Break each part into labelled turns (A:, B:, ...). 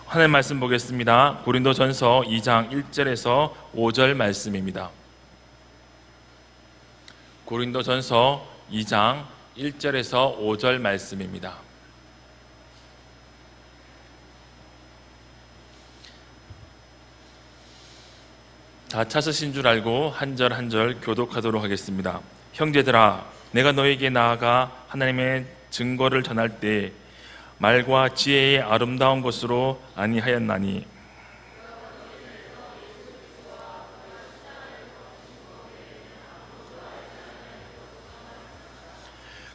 A: 하나님 말씀 보겠습니다. 고린도전서 2장 1절에서 5절 말씀입니다. 고린도전서 2장 1절에서 5절 말씀입니다. 다 찾으신 줄 알고 한 절 한 절 교독하도록 하겠습니다. 형제들아, 내가 너에게 나아가 하나님의 증거를 전할 때 말과 지혜의 아름다운 것으로 아니하였나니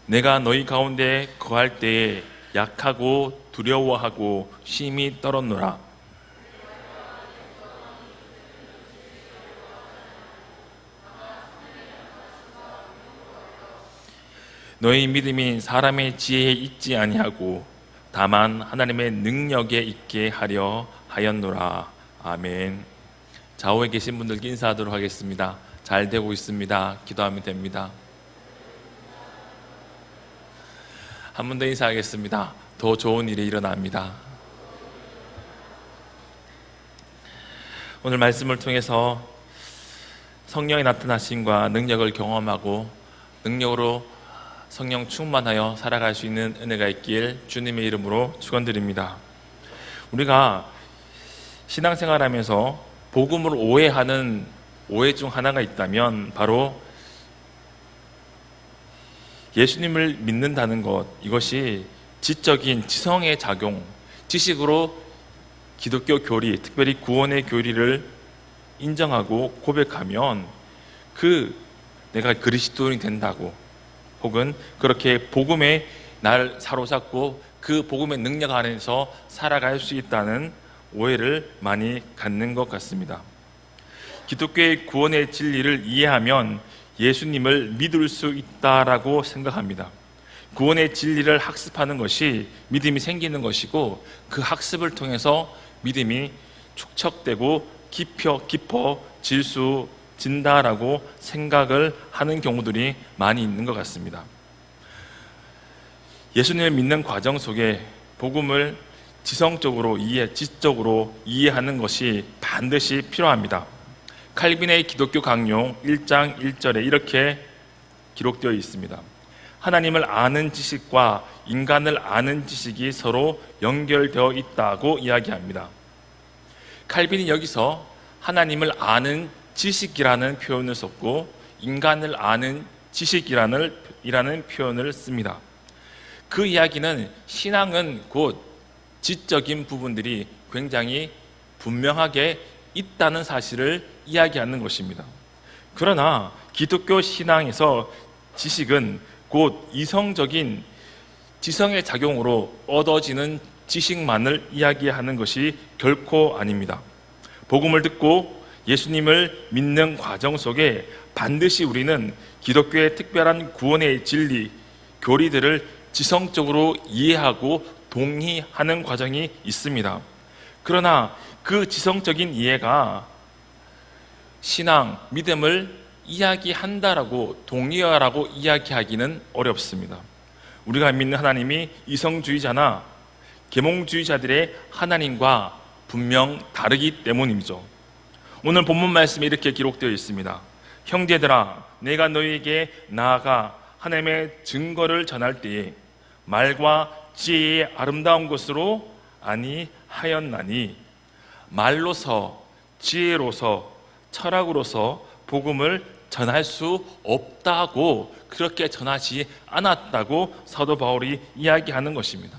A: 내가 너희 가운데 거할 때에 약하고 두려워하고 심히 떨었노라. 너희 믿음이 사람의 지혜에 있지 아니하고 다만 하나님의 능력에 있게 하려 하였노라. 아멘. 좌우에 계신 분들께 인사하도록 하겠습니다. 잘 되고 있습니다. 기도하면 됩니다. 한 번 더 인사하겠습니다. 더 좋은 일이 일어납니다. 오늘 말씀을 통해서 성령의 나타나심과 능력을 경험하고 능력으로 성령 충만하여 살아갈 수 있는 은혜가 있길 주님의 이름으로 축원드립니다. 우리가 신앙생활하면서 복음을 오해하는 오해 중 하나가 있다면 바로 예수님을 믿는다는 것, 이것이 지적인 지성의 작용, 지식으로 기독교 교리, 특별히 구원의 교리를 인정하고 고백하면 내가 그리스도인이 된다고, 혹은 그렇게 복음에 날 사로잡고 그 복음의 능력 안에서 살아갈 수 있다는 오해를 많이 갖는 것 같습니다. 기독교의 구원의 진리를 이해하면 예수님을 믿을 수 있다라고 생각합니다. 구원의 진리를 학습하는 것이 믿음이 생기는 것이고, 그 학습을 통해서 믿음이 축적되고 깊어질 수 진다라고 생각을 하는 경우들이 많이 있는 것 같습니다. 예수님을 믿는 과정 속에 복음을 지성적으로 지적으로 이해하는 것이 반드시 필요합니다. 칼빈의 기독교 강요 1장 1절에 이렇게 기록되어 있습니다. 하나님을 아는 지식과 인간을 아는 지식이 서로 연결되어 있다고 이야기합니다. 칼빈이 여기서 하나님을 아는 지식이라는 표현을 썼고 인간을 아는 지식이라는 표현을 씁니다. 그 이야기는 신앙은 곧 지적인 부분들이 굉장히 분명하게 있다는 사실을 이야기하는 것입니다. 그러나 기독교 신앙에서 지식은 곧 이성적인 지성의 작용으로 얻어지는 지식만을 이야기하는 것이 결코 아닙니다. 복음을 듣고 예수님을 믿는 과정 속에 반드시 우리는 기독교의 특별한 구원의 진리, 교리들을 지성적으로 이해하고 동의하는 과정이 있습니다. 그러나 그 지성적인 이해가 신앙, 믿음을 이야기한다라고 동의하라고 이야기하기는 어렵습니다. 우리가 믿는 하나님이 이성주의자나 계몽주의자들의 하나님과 분명 다르기 때문이죠. 오늘 본문 말씀에 이렇게 기록되어 있습니다. 형제들아, 내가 너희에게 나아가 하나님의 증거를 전할 때에 말과 지혜의 아름다운 것으로 아니하였나니, 말로서, 지혜로서, 철학으로서 복음을 전할 수 없다고, 그렇게 전하지 않았다고 사도 바울이 이야기하는 것입니다.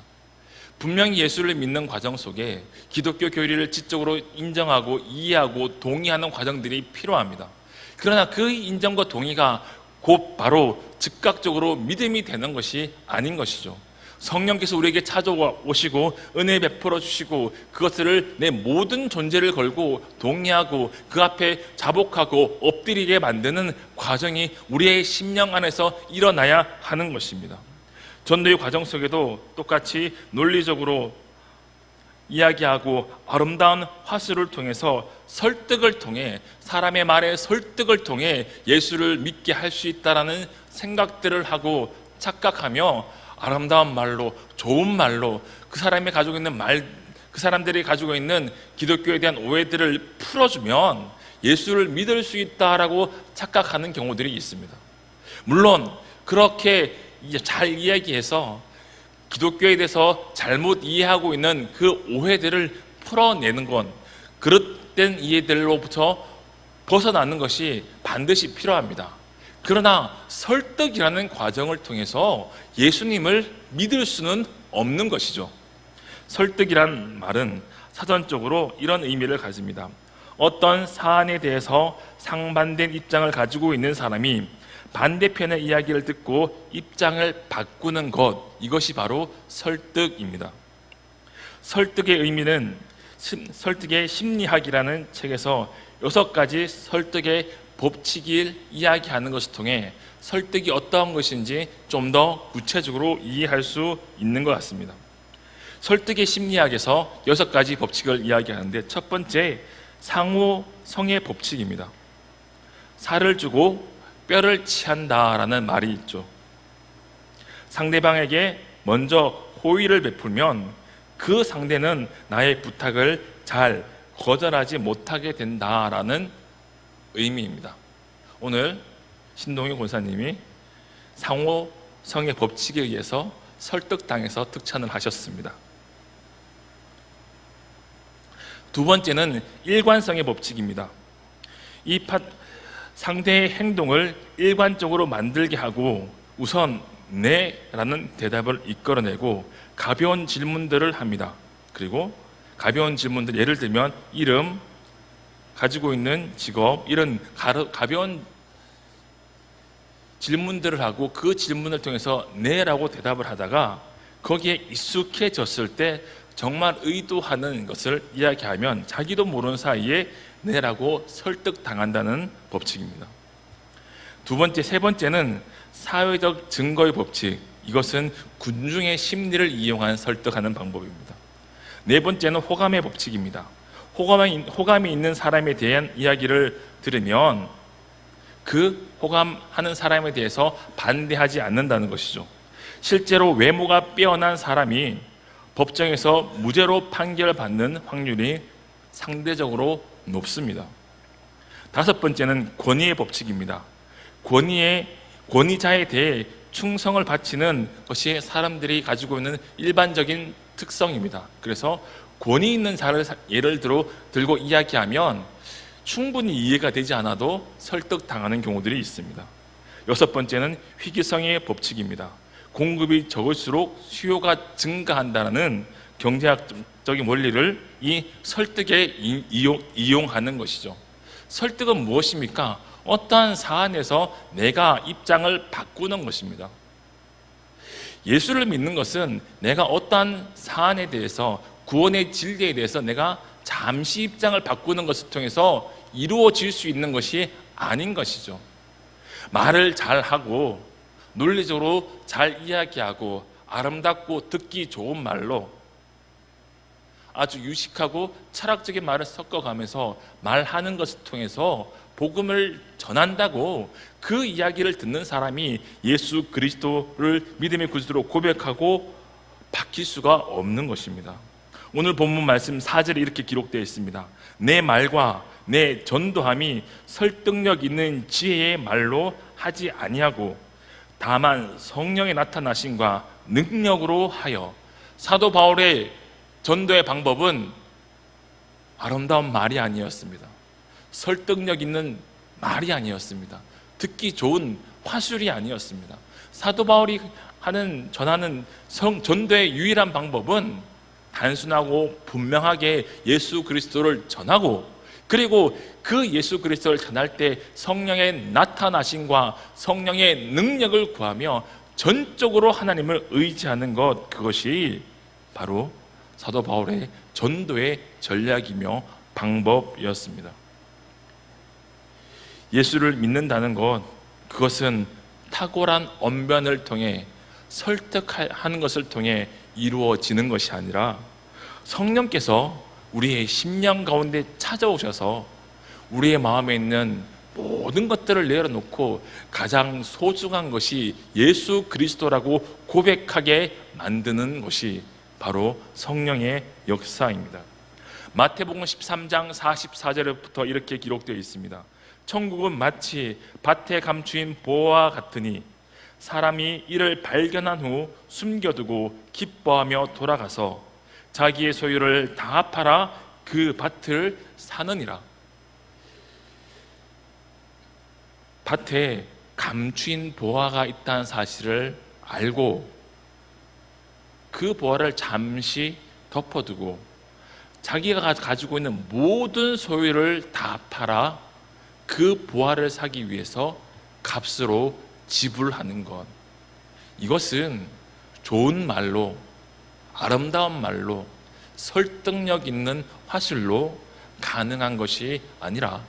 A: 분명히 예수를 믿는 과정 속에 기독교 교리를 지적으로 인정하고 이해하고 동의하는 과정들이 필요합니다. 그러나 그 인정과 동의가 곧 바로 즉각적으로 믿음이 되는 것이 아닌 것이죠. 성령께서 우리에게 찾아오시고 은혜 베풀어 주시고 그것들을 내 모든 존재를 걸고 동의하고 그 앞에 자복하고 엎드리게 만드는 과정이 우리의 심령 안에서 일어나야 하는 것입니다. 전도의 과정 속에도 똑같이 논리적으로 이야기하고 아름다운 화술을 통해서 설득을 통해, 사람의 말에 설득을 통해 예수를 믿게 할 수 있다라는 생각들을 하고 착각하며 아름다운 말로, 좋은 말로 그 사람이 가지고 있는 그 사람들이 가지고 있는 기독교에 대한 오해들을 풀어주면 예수를 믿을 수 있다라고 착각하는 경우들이 있습니다. 물론 그렇게 잘 이야기해서 기독교에 대해서 잘못 이해하고 있는 그 오해들을 풀어내는 건 그릇된 이해들로부터 벗어나는 것이 반드시 필요합니다. 그러나 설득이라는 과정을 통해서 예수님을 믿을 수는 없는 것이죠. 설득이란 말은 사전적으로 이런 의미를 가집니다. 어떤 사안에 대해서 상반된 입장을 가지고 있는 사람이 반대편의 이야기를 듣고 입장을 바꾸는 것, 이것이 바로 설득입니다. 설득의 의미는 설득의 심리학이라는 책에서 6가지 설득의 법칙을 이야기하는 것을 통해 설득이 어떠한 것인지 좀 더 구체적으로 이해할 수 있는 것 같습니다. 설득의 심리학에서 6가지 법칙을 이야기하는데, 첫 번째, 상호성의 법칙입니다. 살을 주고 뼈를 취한다라는 말이 있죠. 상대방에게 먼저 호의를 베풀면 그 상대는 나의 부탁을 잘 거절하지 못하게 된다라는 의미입니다. 오늘 신동희 권사님이 상호성의 법칙에 의해서 설득당해서 특찬을 하셨습니다. 두 번째는 일관성의 법칙입니다. 상대의 행동을 일관적으로 만들게 하고 우선 네라는 대답을 이끌어내고 가벼운 질문들을 합니다. 그리고 가벼운 질문들, 예를 들면 이름, 가지고 있는 직업, 이런 가벼운 질문들을 하고 그 질문을 통해서 네라고 대답을 하다가 거기에 익숙해졌을 때 정말 의도하는 것을 이야기하면 자기도 모르는 사이에 네라고 설득당한다는 법칙입니다. 세 번째는 사회적 증거의 법칙. 이것은 군중의 심리를 이용한 설득하는 방법입니다. 네 번째는 호감의 법칙입니다. 호감이 있는 사람에 대한 이야기를 들으면 그 호감하는 사람에 대해서 반대하지 않는다는 것이죠. 실제로 외모가 빼어난 사람이 법정에서 무죄로 판결받는 확률이 상대적으로 높습니다. 다섯 번째는 권위의 법칙입니다. 권위자에 대해 충성을 바치는 것이 사람들이 가지고 있는 일반적인 특성입니다. 그래서 권위 있는 자를 예를 들고 이야기하면 충분히 이해가 되지 않아도 설득당하는 경우들이 있습니다. 여섯 번째는 희귀성의 법칙입니다. 공급이 적을수록 수요가 증가한다는 경제학적인 원리를 이 설득에 이용하는 것이죠. 설득은 무엇입니까? 어떠한 사안에서 내가 입장을 바꾸는 것입니다. 예수를 믿는 것은 내가 어떠한 사안에 대해서, 구원의 진리에 대해서 내가 잠시 입장을 바꾸는 것을 통해서 이루어질 수 있는 것이 아닌 것이죠. 말을 잘하고 논리적으로 잘 이야기하고 아름답고 듣기 좋은 말로 아주 유식하고 철학적인 말을 섞어가면서 말하는 것을 통해서 복음을 전한다고 그 이야기를 듣는 사람이 예수 그리스도를 믿음의 구주로 고백하고 바뀔 수가 없는 것입니다. 오늘 본문 말씀 4절에 이렇게 기록되어 있습니다. 내 말과 내 전도함이 설득력 있는 지혜의 말로 하지 아니하고 다만 성령의 나타나심과 능력으로 하여. 사도 바울의 전도의 방법은 아름다운 말이 아니었습니다. 설득력 있는 말이 아니었습니다. 듣기 좋은 화술이 아니었습니다. 사도 바울이 전하는 전도의 유일한 방법은 단순하고 분명하게 예수 그리스도를 전하고, 그리고 그 예수 그리스도를 전할 때 성령의 나타나심과 성령의 능력을 구하며 전적으로 하나님을 의지하는 것, 그것이 바로 사도 바울의 전도의 전략이며 방법이었습니다. 예수를 믿는다는 것, 그것은 탁월한 언변을 통해 설득하는 것을 통해 이루어지는 것이 아니라 성령께서 우리의 심령 가운데 찾아오셔서 우리의 마음에 있는 모든 것들을 내려놓고 가장 소중한 것이 예수 그리스도라고 고백하게 만드는 것이 바로 성령의 역사입니다. 마태복음 13장 44절부터 이렇게 기록되어 있습니다. 천국은 마치 밭에 감추인 보화와 같으니 사람이 이를 발견한 후 숨겨두고 기뻐하며 돌아가서 자기의 소유를 다 팔아 그 밭을 사느니라. 밭에 감추인 보화가 있다는 사실을 알고 그 보화를 잠시 덮어두고 자기가 가지고 있는 모든 소유를 다 팔아 그 보화를 사기 위해서 값으로 지불하는 것, 이것은 좋은 말로, 아름다운 말로, 설득력 있는 화술로 가능한 것이 아니라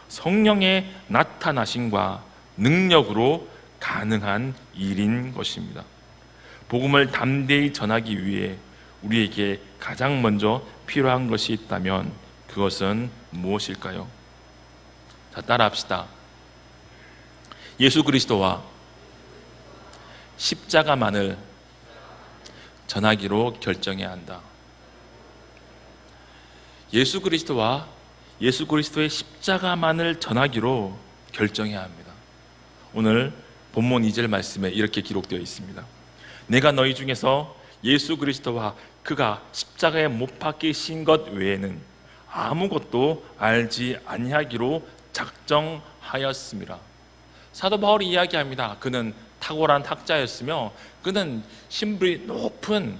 A: 성령의 나타나심과 능력으로 가능한 일인 것입니다. 복음을 담대히 전하기 위해 우리에게 가장 먼저 필요한 것이 있다면 그것은 무엇일까요? 자, 따라합시다. 예수 그리스도와 십자가만을 전하기로 결정해야 한다. 예수 그리스도와 예수 그리스도의 십자가만을 전하기로 결정해야 합니다. 오늘 본문 2절 말씀에 이렇게 기록되어 있습니다. 내가 너희 중에서 예수 그리스도와 그가 십자가에 못 박히신 것 외에는 아무것도 알지 아니하기로 작정하였습니다. 사도 바울이 이야기합니다. 그는 탁월한 학자였으며 그는 신분이 높은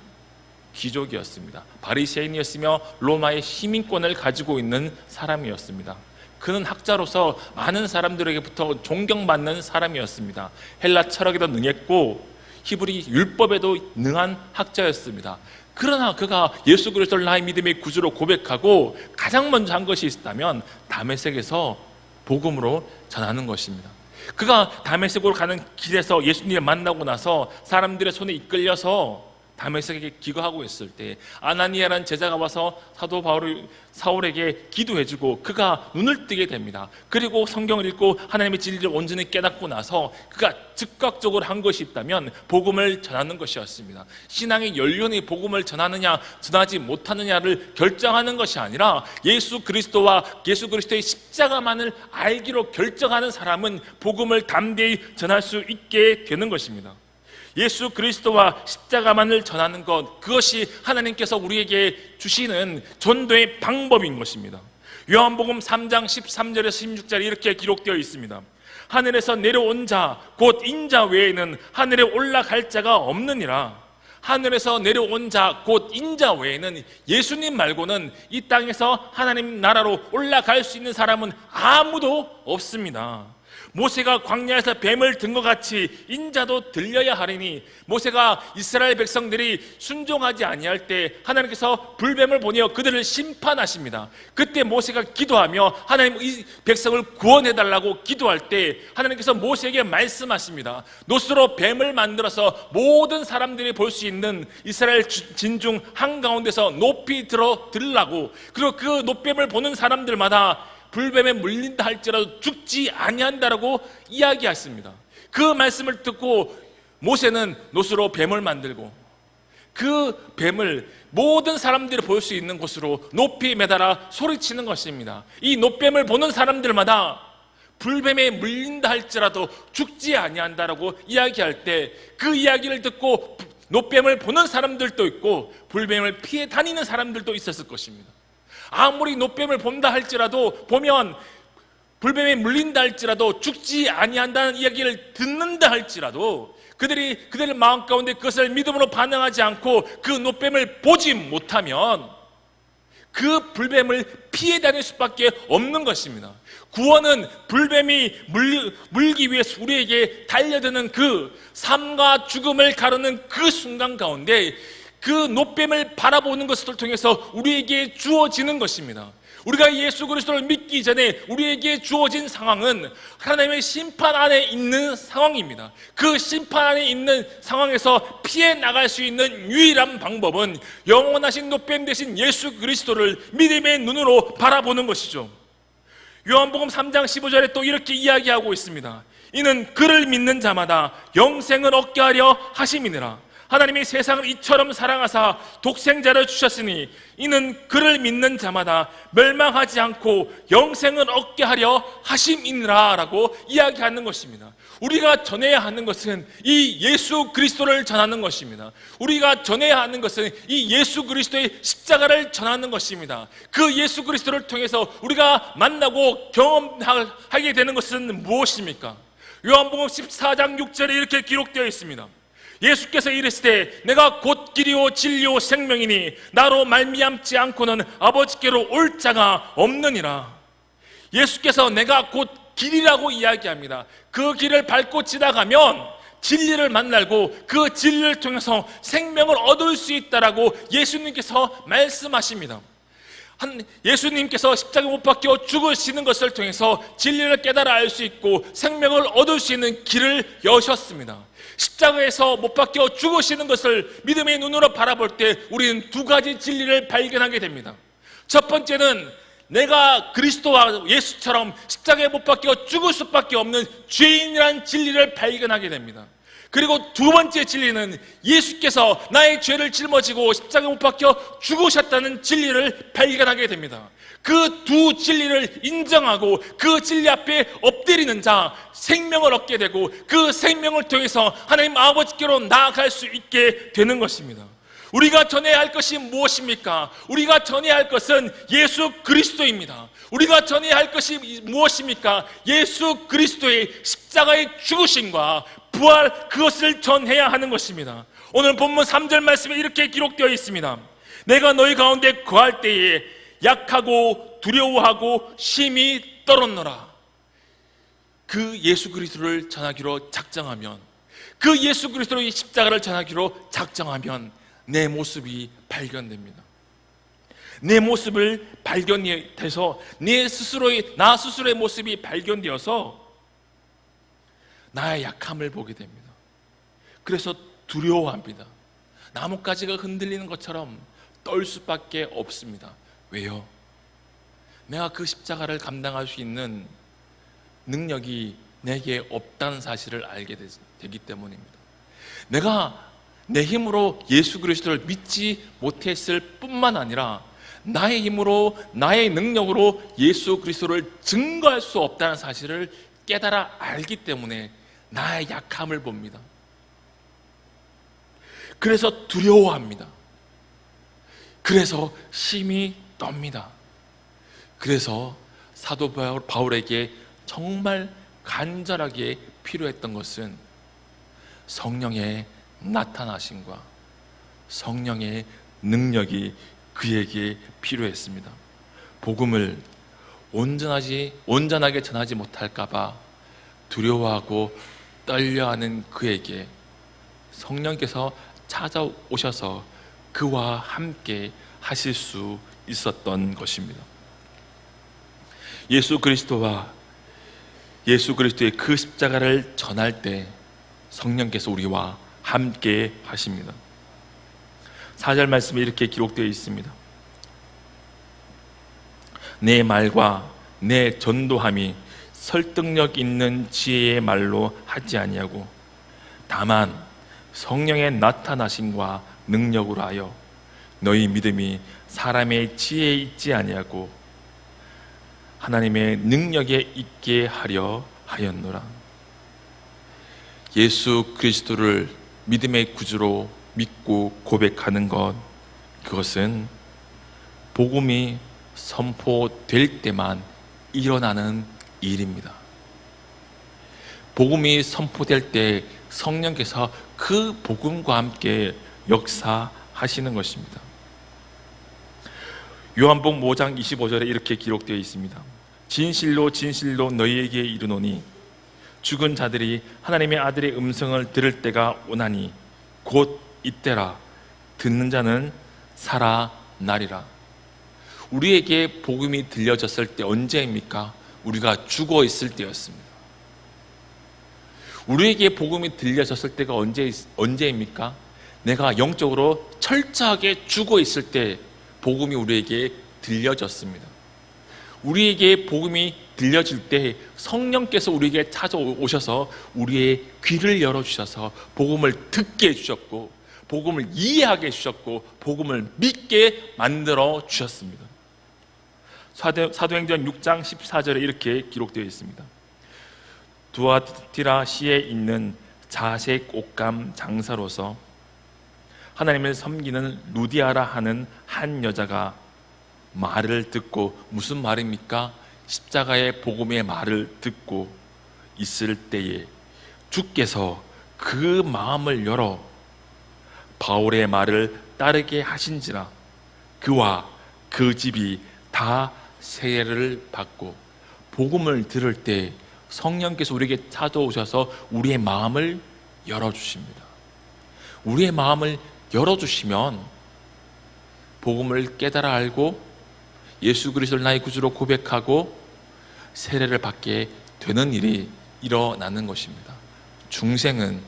A: 귀족이었습니다. 바리새인이었으며 로마의 시민권을 가지고 있는 사람이었습니다. 그는 학자로서 많은 사람들에게부터 존경받는 사람이었습니다. 헬라 철학에도 능했고 히브리 율법에도 능한 학자였습니다. 그러나 그가 예수 그리스도를 나의 믿음의 구주로 고백하고 가장 먼저 한 것이 있다면 다메섹에서 복음으로 전하는 것입니다. 그가 다메섹으로 가는 길에서 예수님을 만나고 나서 사람들의 손에 이끌려서 다메섹에게 기거하고 있을 때 아나니아라는 제자가 와서 사도 사울에게 기도해주고 그가 눈을 뜨게 됩니다. 그리고 성경을 읽고 하나님의 진리를 온전히 깨닫고 나서 그가 즉각적으로 한 것이 있다면 복음을 전하는 것이었습니다. 신앙의 연륜이 복음을 전하느냐 전하지 못하느냐를 결정하는 것이 아니라 예수 그리스도와 예수 그리스도의 십자가만을 알기로 결정하는 사람은 복음을 담대히 전할 수 있게 되는 것입니다. 예수 그리스도와 십자가만을 전하는 것, 그것이 하나님께서 우리에게 주시는 전도의 방법인 것입니다. 요한복음 3장 13절에서 16절에 이렇게 기록되어 있습니다. 하늘에서 내려온 자, 곧 인자 외에는 하늘에 올라갈 자가 없느니라. 하늘에서 내려온 자, 곧 인자 외에는 예수님 말고는 이 땅에서 하나님 나라로 올라갈 수 있는 사람은 아무도 없습니다. 모세가 광야에서 뱀을 든 것 같이 인자도 들려야 하리니, 모세가 이스라엘 백성들이 순종하지 아니할 때 하나님께서 불뱀을 보내어 그들을 심판하십니다. 그때 모세가 기도하며 하나님 이 백성을 구원해달라고 기도할 때 하나님께서 모세에게 말씀하십니다. 노스로 뱀을 만들어서 모든 사람들이 볼 수 있는 이스라엘 진중 한가운데서 높이 들라고, 그리고 그 노뱀을 보는 사람들마다 불뱀에 물린다 할지라도 죽지 아니한다라고 이야기했습니다. 그 말씀을 듣고 모세는 노스로 뱀을 만들고 그 뱀을 모든 사람들이 볼 수 있는 곳으로 높이 매달아 소리치는 것입니다. 이 노뱀을 보는 사람들마다 불뱀에 물린다 할지라도 죽지 아니한다라고 이야기할 때 그 이야기를 듣고 노뱀을 보는 사람들도 있고 불뱀을 피해 다니는 사람들도 있었을 것입니다. 아무리 노뱀을 본다 할지라도, 보면 불뱀에 물린다 할지라도 죽지 아니한다는 이야기를 듣는다 할지라도 그들의 마음 가운데 그것을 믿음으로 반응하지 않고 그 노뱀을 보지 못하면 그 불뱀을 피해 다닐 수밖에 없는 것입니다. 구원은 불뱀이 물기 위해서 우리에게 달려드는 그 삶과 죽음을 가르는 그 순간 가운데 그 노뱀을 바라보는 것을 통해서 우리에게 주어지는 것입니다. 우리가 예수 그리스도를 믿기 전에 우리에게 주어진 상황은 하나님의 심판 안에 있는 상황입니다. 그 심판 안에 있는 상황에서 피해 나갈 수 있는 유일한 방법은 영원하신 노뱀 대신 예수 그리스도를 믿음의 눈으로 바라보는 것이죠. 요한복음 3장 15절에 또 이렇게 이야기하고 있습니다. 이는 그를 믿는 자마다 영생을 얻게 하려 하심이니라. 하나님이 세상을 이처럼 사랑하사 독생자를 주셨으니 이는 그를 믿는 자마다 멸망하지 않고 영생을 얻게 하려 하심이니라 라고 이야기하는 것입니다. 우리가 전해야 하는 것은 이 예수 그리스도를 전하는 것입니다. 우리가 전해야 하는 것은 이 예수 그리스도의 십자가를 전하는 것입니다. 그 예수 그리스도를 통해서 우리가 만나고 경험하게 되는 것은 무엇입니까? 요한복음 14장 6절에 이렇게 기록되어 있습니다. 예수께서 이르시되 내가 곧 길이요 진리요 생명이니 나로 말미암지 않고는 아버지께로 올 자가 없느니라. 예수께서 내가 곧 길이라고 이야기합니다. 그 길을 밟고 지나가면 진리를 만나고 그 진리를 통해서 생명을 얻을 수 있다라고 예수님께서 말씀하십니다. 예수님께서 십자가에 못 박혀 죽으시는 것을 통해서 진리를 깨달아 알 수 있고 생명을 얻을 수 있는 길을 여셨습니다. 십자가에서 못 박혀 죽으시는 것을 믿음의 눈으로 바라볼 때 우리는 두 가지 진리를 발견하게 됩니다. 첫 번째는 내가 그리스도와 예수처럼 십자가에 못 박혀 죽을 수밖에 없는 죄인이라는 진리를 발견하게 됩니다. 그리고 두 번째 진리는 예수께서 나의 죄를 짊어지고 십자가에 못 박혀 죽으셨다는 진리를 발견하게 됩니다. 그 두 진리를 인정하고 그 진리 앞에 엎드리는 자 생명을 얻게 되고 그 생명을 통해서 하나님 아버지께로 나아갈 수 있게 되는 것입니다. 우리가 전해야 할 것이 무엇입니까? 우리가 전해야 할 것은 예수 그리스도입니다. 우리가 전해야 할 것이 무엇입니까? 예수 그리스도의 십자가의 죽으심과 부활, 그것을 전해야 하는 것입니다. 오늘 본문 3절 말씀에 이렇게 기록되어 있습니다. 내가 너희 가운데 거할 때에 약하고 두려워하고 심히 떨었노라. 그 예수 그리스도를 전하기로 작정하면, 그 예수 그리스도의 십자가를 전하기로 작정하면 내 모습이 발견됩니다. 내 모습을 발견돼서 나 스스로의 모습이 발견되어서 나의 약함을 보게 됩니다. 그래서 두려워합니다. 나뭇가지가 흔들리는 것처럼 떨 수밖에 없습니다. 왜요? 내가 그 십자가를 감당할 수 있는 능력이 내게 없다는 사실을 알게 되기 때문입니다. 내가 내 힘으로 예수 그리스도를 믿지 못했을 뿐만 아니라 나의 힘으로, 나의 능력으로 예수 그리스도를 증거할 수 없다는 사실을 깨달아 알기 때문에 나의 약함을 봅니다. 그래서 두려워합니다. 그래서 심히 떱니다. 그래서 사도 바울에게 정말 간절하게 필요했던 것은 성령의 나타나심과 성령의 능력이 그에게 필요했습니다. 복음을 온전하게 전하지 못할까봐 두려워하고 떨려하는 그에게 성령께서 찾아오셔서 그와 함께 하실 수 있었던 것입니다. 예수 그리스도의 그 십자가를 전할 때 성령께서 우리와 함께 하십니다. 4절 말씀에 이렇게 기록되어 있습니다. 내 말과 내 전도함이 설득력 있는 지혜의 말로 하지 아니하고 다만 성령의 나타나심과 능력으로 하여 너희 믿음이 사람의 지혜에 있지 아니하고 하나님의 능력에 있게 하려 하였노라. 예수 그리스도를 믿음의 구주로 믿고 고백하는 것, 그것은 복음이 선포될 때만 일어나는 일입니다. 복음이 선포될 때 성령께서 그 복음과 함께 역사하시는 것입니다. 요한복음 5장 25절에 이렇게 기록되어 있습니다. 진실로 진실로 너희에게 이르노니 죽은 자들이 하나님의 아들의 음성을 들을 때가 오나니 곧 이때라. 듣는 자는 살아나리라. 우리에게 복음이 들려졌을 때 언제입니까? 우리가 죽어 있을 때였습니다. 우리에게 복음이 들려졌을 때가 언제입니까? 내가 영적으로 철저하게 죽어 있을 때 복음이 우리에게 들려졌습니다. 우리에게 복음이 들려질 때 성령께서 우리에게 찾아오셔서 우리의 귀를 열어주셔서 복음을 듣게 해주셨고 복음을 이해하게 해주셨고 복음을 믿게 만들어 주셨습니다. 사도행전 6장 14절에 이렇게 기록되어 있습니다. 두아티라시에 있는 자색 옷감 장사로서 하나님을 섬기는 루디아라 하는 한 여자가 말을 듣고, 무슨 말입니까? 십자가의 복음의 말을 듣고 있을 때에 주께서 그 마음을 열어 바울의 말을 따르게 하신지라 그와 그 집이 다 세례를 받고. 복음을 들을 때 성령께서 우리에게 찾아오셔서 우리의 마음을 열어주십니다. 우리의 마음을 열어주시면 복음을 깨달아 알고 예수 그리스도를 나의 구주로 고백하고 세례를 받게 되는 일이 일어나는 것입니다. 중생은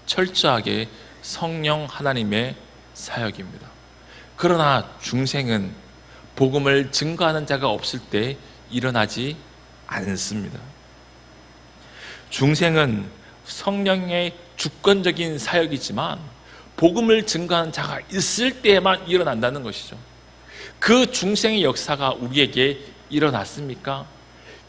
A: 철저하게 성령 하나님의 사역입니다. 그러나 중생은 복음을 증거하는 자가 없을 때 일어나지 않습니다. 중생은 성령의 주권적인 사역이지만 복음을 증거하는 자가 있을 때에만 일어난다는 것이죠. 그 중생의 역사가 우리에게 일어났습니까?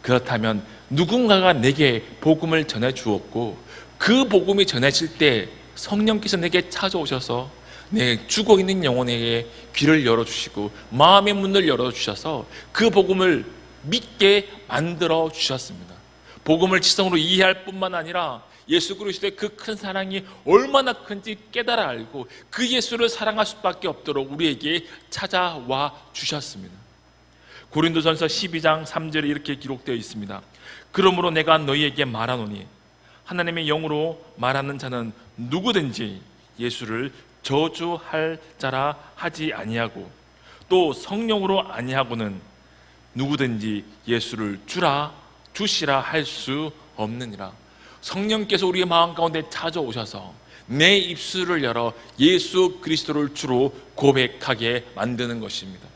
A: 그렇다면 누군가가 내게 복음을 전해 주었고 그 복음이 전해질 때 성령께서 내게 찾아오셔서 내 죽어 있는 영혼에게 귀를 열어주시고 마음의 문을 열어주셔서 그 복음을 믿게 만들어 주셨습니다. 복음을 지성으로 이해할 뿐만 아니라 예수 그리스도의 그 큰 사랑이 얼마나 큰지 깨달아 알고 그 예수를 사랑할 수밖에 없도록 우리에게 찾아와 주셨습니다. 고린도전서 12장 3절에 이렇게 기록되어 있습니다. 그러므로 내가 너희에게 말하노니 하나님의 영으로 말하는 자는 누구든지 예수를 저주할 자라 하지 아니하고 또 성령으로 아니하고는 누구든지 예수를 주라 주시라 할 수 없느니라. 성령께서 우리의 마음 가운데 찾아오셔서 내 입술을 열어 예수 그리스도를 주로 고백하게 만드는 것입니다.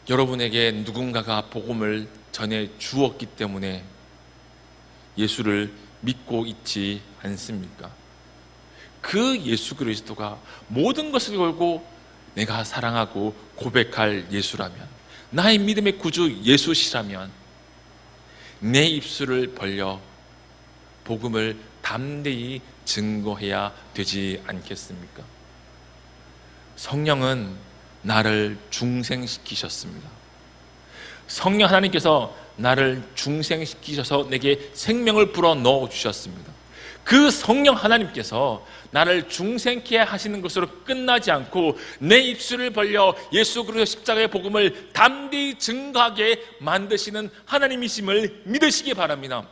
A: 여러분에게 누군가가 복음을 전해 주었기 때문에 예수를 믿고 있지 않습니까? 그 예수 그리스도가 모든 것을 걸고 내가 사랑하고 고백할 예수라면, 나의 믿음의 구주 예수시라면 내 입술을 벌려 복음을 담대히 증거해야 되지 않겠습니까? 성령은 나를 중생시키셨습니다. 성령 하나님께서 나를 중생시키셔서 내게 생명을 불어 넣어 주셨습니다. 그 성령 하나님께서 나를 중생케 하시는 것으로 끝나지 않고 내 입술을 벌려 예수 그리스도 십자가의 복음을 담대히 증거하게 만드시는 하나님이심을 믿으시기 바랍니다.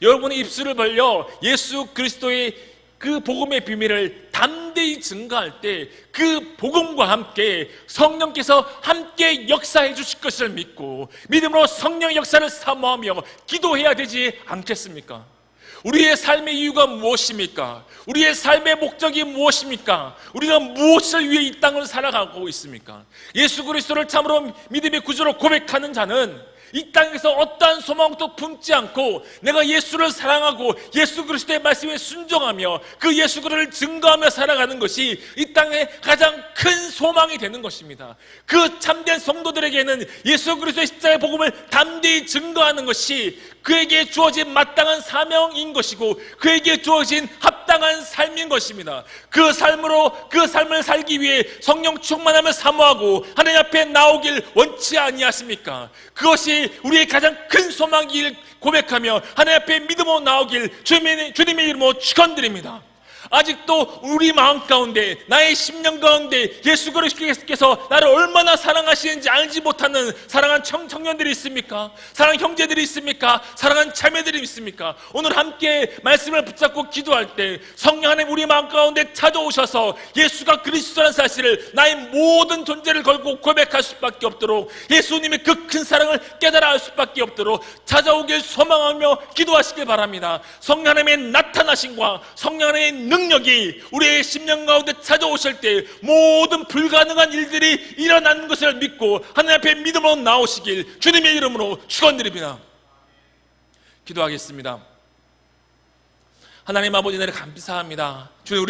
A: 여러분의 입술을 벌려 예수 그리스도의 그 복음의 비밀을 담대히 증거할 때 그 복음과 함께 성령께서 함께 역사해 주실 것을 믿고 믿음으로 성령의 역사를 사모하며 기도해야 되지 않겠습니까? 우리의 삶의 이유가 무엇입니까? 우리의 삶의 목적이 무엇입니까? 우리가 무엇을 위해 이 땅을 살아가고 있습니까? 예수 그리스도를 참으로 믿음의 구주로 고백하는 자는 이 땅에서 어떠한 소망도 품지 않고 내가 예수를 사랑하고 예수 그리스도의 말씀에 순종하며 그 예수 그리스도를 증거하며 살아가는 것이 이 땅의 가장 큰 소망이 되는 것입니다. 그 참된 성도들에게는 예수 그리스도의 십자가의 복음을 담대히 증거하는 것이 그에게 주어진 마땅한 사명인 것이고 그에게 주어진 합당한 삶인 것입니다. 그 삶을 살기 위해 성령 충만함을 사모하고 하나님 앞에 나오길 원치 아니하십니까? 그것이 우리의 가장 큰 소망이길 고백하며 하나님 앞에 믿음으로 나오길 주님의 이름으로 축원드립니다. 아직도 우리 마음 가운데 나의 심령 가운데 예수 그리스도께서 나를 얼마나 사랑하시는지 알지 못하는 사랑한 청년들이 있습니까? 사랑하는 형제들이 있습니까? 사랑하는 자매들이 있습니까? 오늘 함께 말씀을 붙잡고 기도할 때 성령 하나님 우리 마음 가운데 찾아오셔서 예수가 그리스도라는 사실을 나의 모든 존재를 걸고 고백할 수밖에 없도록 예수님의 그 큰 사랑을 깨달아 알 수밖에 없도록 찾아오길 소망하며 기도하시길 바랍니다. 성령 하나님의 나타나심과 성령 하나님의 능력이 우리의 심령 가운데 찾아오실 때 모든 불가능한 일들이 일어나는 것을 믿고 하나님 앞에 믿음으로 나오시길 주님의 이름으로 축원드립니다. 기도하겠습니다. 하나님 아버지, 내를 감사합니다. 주님, 우리